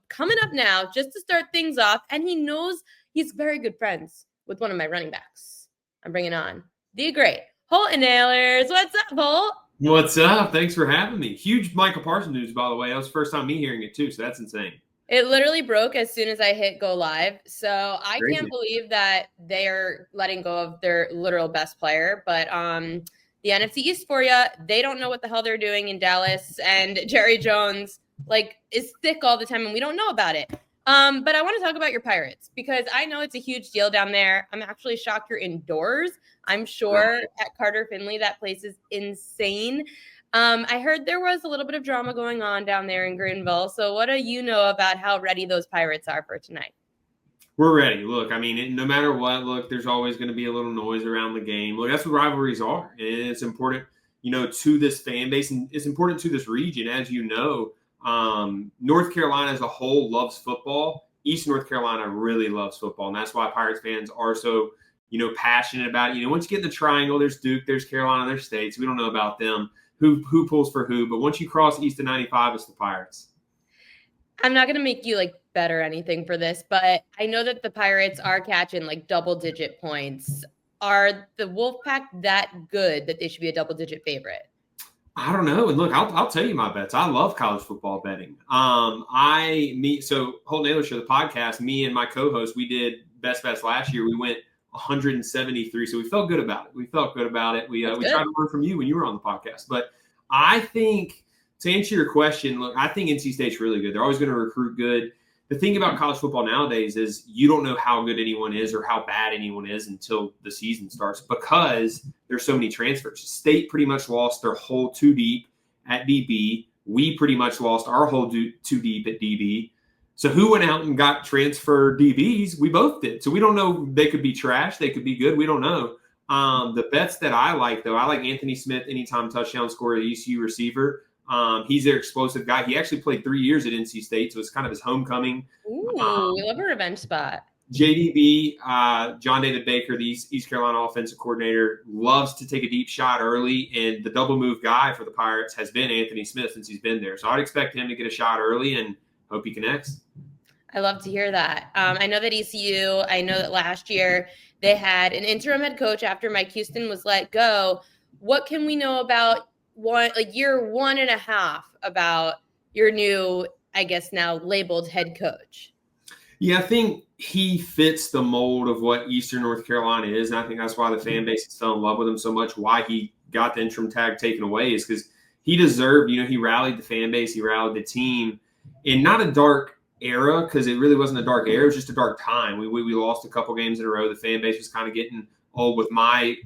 coming up now, just to start things off, and he knows he's very good friends with one of my running backs. I'm bringing on the great Holton Ahlers. What's up, Holt? What's up? Thanks for having me. Huge Michael Parsons news, by the way. That was the first time me hearing it, too, so that's insane. It literally broke as soon as I hit go live. So I can't believe that they're letting go of their literal best player. But the NFC East for you, they don't know what the hell they're doing in Dallas. And Jerry Jones, is thick all the time, and we don't know about it. But I want to talk about your Pirates because I know it's a huge deal down there. I'm actually shocked you're indoors. I'm sure at Carter Finley, that place is insane. I heard there was a little bit of drama going on down there in Greenville. So what do you know about how ready those Pirates are for tonight? We're ready. Look, I mean, no matter what, there's always going to be a little noise around the game. Look, that's what rivalries are. And it's important, to this fan base, and it's important to this region. As you know, North Carolina as a whole loves football. East North Carolina really loves football. And that's why Pirates fans are so, passionate about it. Once you get in the triangle, there's Duke, there's Carolina, there's States. We don't know about them. Who pulls for who, but once you cross east of 95, it's the Pirates. I'm not going to make you bet or anything for this, but I know that the Pirates are catching double-digit points. Are the Wolfpack that good that they should be a double-digit favorite? I don't know. And look, I'll tell you my bets. I love college football betting. So Holton Ahlers Show, the podcast, me and my co-host, we did best bets last year. We went 173. So we felt good about it. We tried to learn from you when you were on the podcast. But I think, to answer your question, look, I think NC State's really good. They're always going to recruit good. The thing about college football nowadays is you don't know how good anyone is or how bad anyone is until the season starts because there's so many transfers. State pretty much lost their whole two deep at DB. We pretty much lost our whole two deep at DB. So who went out and got transfer DBs? We both did. So we don't know. They could be trash. They could be good. We don't know. The bets that I like, though, I like Anthony Smith, anytime touchdown scorer, ECU receiver. He's their explosive guy. He actually played 3 years at NC State, so it's kind of his homecoming. Ooh, we love a revenge spot. JDB, John David Baker, the East Carolina offensive coordinator, loves to take a deep shot early, and the double move guy for the Pirates has been Anthony Smith since he's been there. So I'd expect him to get a shot early and hope he connects. I love to hear that. I know that ECU, I know that last year they had an interim head coach after Mike Houston was let go. What can we know about year 1.5 about your new, I guess now labeled head coach? Yeah, I think he fits the mold of what Eastern North Carolina is. And I think that's why the fan base fell in love with him so much. Why he got the interim tag taken away is because he deserved, he rallied the fan base, he rallied the team in not a dark era, because it really wasn't a dark era. It was just a dark time. We lost a couple games in a row. The fan base was kind of getting old with my,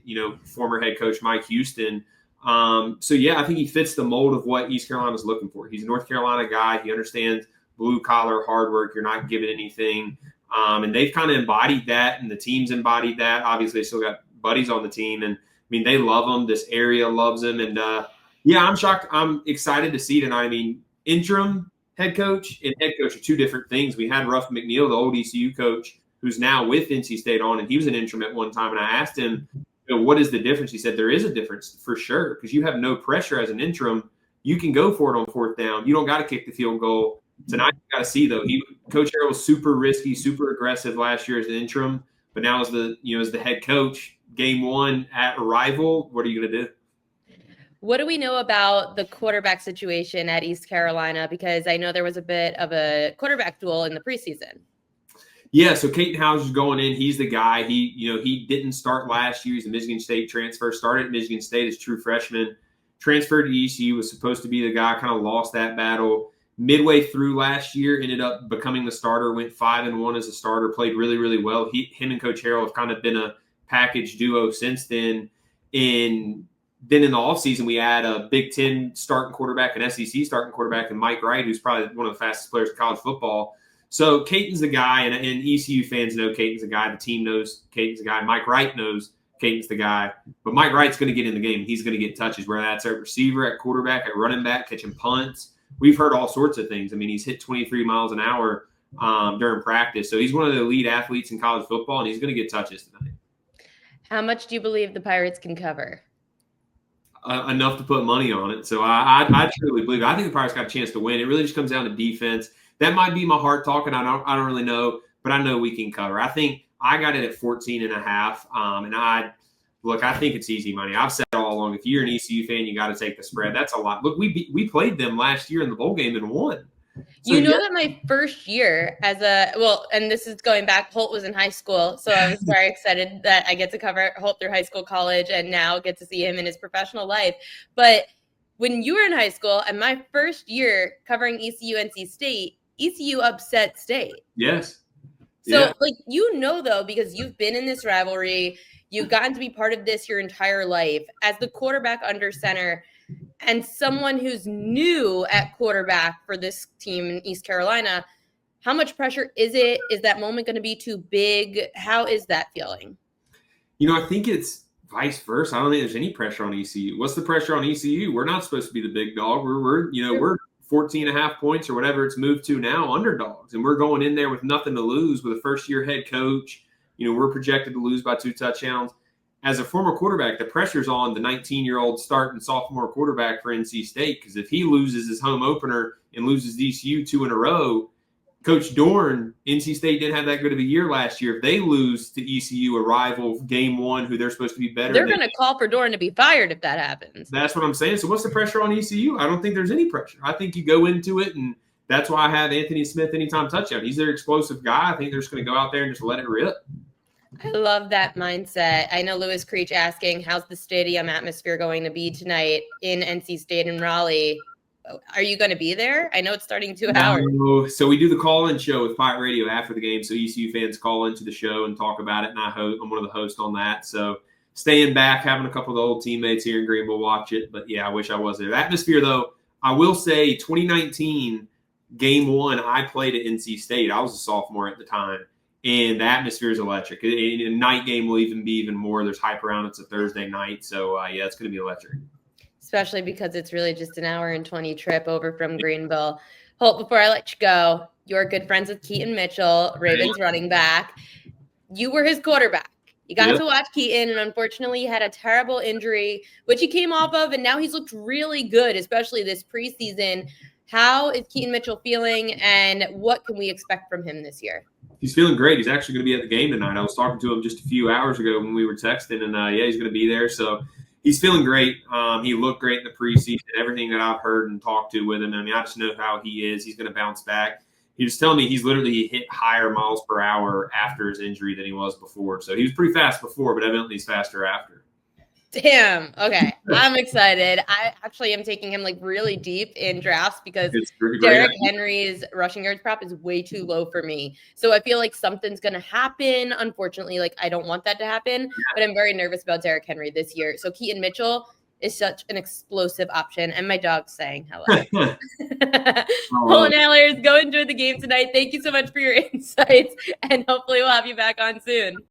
former head coach, Mike Houston. So, yeah, I think he fits the mold of what East Carolina is looking for. He's a North Carolina guy. He understands blue-collar, hard work. You're not giving anything. And they've kind of embodied that, and the team's embodied that. Obviously, they still got buddies on the team. And, they love him. This area loves him. And, I'm shocked. I'm excited to see tonight. Interim head coach and head coach are two different things. We had Ruff McNeil, the old ECU coach, who's now with NC State on, and he was an interim at one time. And I asked him, what is the difference? He said, there is a difference for sure, because you have no pressure as an interim. You can go for it on fourth down. You don't got to kick the field goal. Tonight, you got to see, though. Coach Harrell was super risky, super aggressive last year as an interim, but now as the head coach, game one at a rival, what are you going to do? What do we know about the quarterback situation at East Carolina? Because I know there was a bit of a quarterback duel in the preseason. Yeah, so Caden Hauser's going in. He's the guy. He didn't start last year. He's a Michigan State transfer. Started at Michigan State as true freshman. Transferred to ECU, was supposed to be the guy, kind of lost that battle. Midway through last year, ended up becoming the starter, went 5-1 as a starter, played really, really well. Him and Coach Harrell have kind of been a package duo since then. Then in the offseason, we had a Big Ten starting quarterback, an SEC starting quarterback, and Mike Wright, who's probably one of the fastest players in college football. So Caden's the guy, and ECU fans know Caden's the guy. The team knows Caden's the guy. Mike Wright knows Caden's the guy. But Mike Wright's going to get in the game. He's going to get touches, whether that's at receiver, at quarterback, at running back, catching punts. We've heard all sorts of things. He's hit 23 miles an hour during practice. So he's one of the elite athletes in college football, and he's going to get touches tonight. How much do you believe the Pirates can cover? Enough to put money on it. So I truly believe it. I think the Pirates got a chance to win. It really just comes down to defense. that might be my heart talking. I don't really know, but I know we can cover. I think I got it at 14.5. And I think it's easy money. I've said all along, if you're an ECU fan, you got to take the spread. That's a lot. Look, we played them last year in the bowl game and won. So, that my first year and this is going back, Holt was in high school. So I was very excited that I get to cover Holt through high school, college, and now get to see him in his professional life. But when you were in high school and my first year covering ECU-NC State, ECU upset State. Yes. So, though, because you've been in this rivalry, you've gotten to be part of this your entire life as the quarterback under center and someone who's new at quarterback for this team in East Carolina. How much pressure is it? Is that moment going to be too big? How is that feeling? I think it's vice versa. I don't think there's any pressure on ECU. What's the pressure on ECU? We're not supposed to be the big dog. We're 14.5 points or whatever it's moved to now, underdogs. And we're going in there with nothing to lose with a first-year head coach. We're projected to lose by 2 touchdowns. As a former quarterback, the pressure's on the 19-year-old starting sophomore quarterback for NC State, because if he loses his home opener and loses ECU 2 in a row, Coach Dorn, NC State didn't have that good of a year last year. If they lose to ECU, a rival, game 1, who they're supposed to be better, they're going to call for Dorn to be fired if that happens. That's what I'm saying. So what's the pressure on ECU? I don't think there's any pressure. I think you go into it, and that's why I have Anthony Smith anytime touchdown. He's their explosive guy. I think they're just going to go out there and just let it rip. I love that mindset. I know Lewis Creech asking, how's the stadium atmosphere going to be tonight in NC State and Raleigh? Are you going to be there? I know it's starting 2 hours. So we do the call-in show with Pirate Radio after the game, so ECU fans call into the show and talk about it, and I'm one of the hosts on that. So staying back, having a couple of the old teammates here in Greenville watch it. But, yeah, I wish I was there. The atmosphere, though, I will say 2019, game 1, I played at NC State. I was a sophomore at the time. And the atmosphere is electric. A night game will even be even more. There's hype around. It's a Thursday night. So, it's going to be electric. Especially because it's really just an hour and 20 trip over from Greenville. Holt, before I let you go, you're good friends with Keaton Mitchell, Ravens running back. You were his quarterback. You got to watch Keaton, and unfortunately he had a terrible injury, which he came off of, and now he's looked really good, especially this preseason. How is Keaton Mitchell feeling, and what can we expect from him this year? He's feeling great. He's actually going to be at the game tonight. I was talking to him just a few hours ago when we were texting, and he's going to be there. So he's feeling great. He looked great in the preseason. Everything that I've heard and talked to with him, I just know how he is. He's going to bounce back. He was telling me he's literally hit higher miles per hour after his injury than he was before. So he was pretty fast before, but evidently he's faster after. Damn. Okay. I'm excited. I actually am taking him really deep in drafts because Derrick Henry's rushing yards prop is way too low for me. So I feel like something's going to happen. Unfortunately, I don't want that to happen, but I'm very nervous about Derrick Henry this year. So Keaton Mitchell is such an explosive option. And my dog's saying hello. Holton Ahlers, go enjoy the game tonight. Thank you so much for your insights. And hopefully we'll have you back on soon.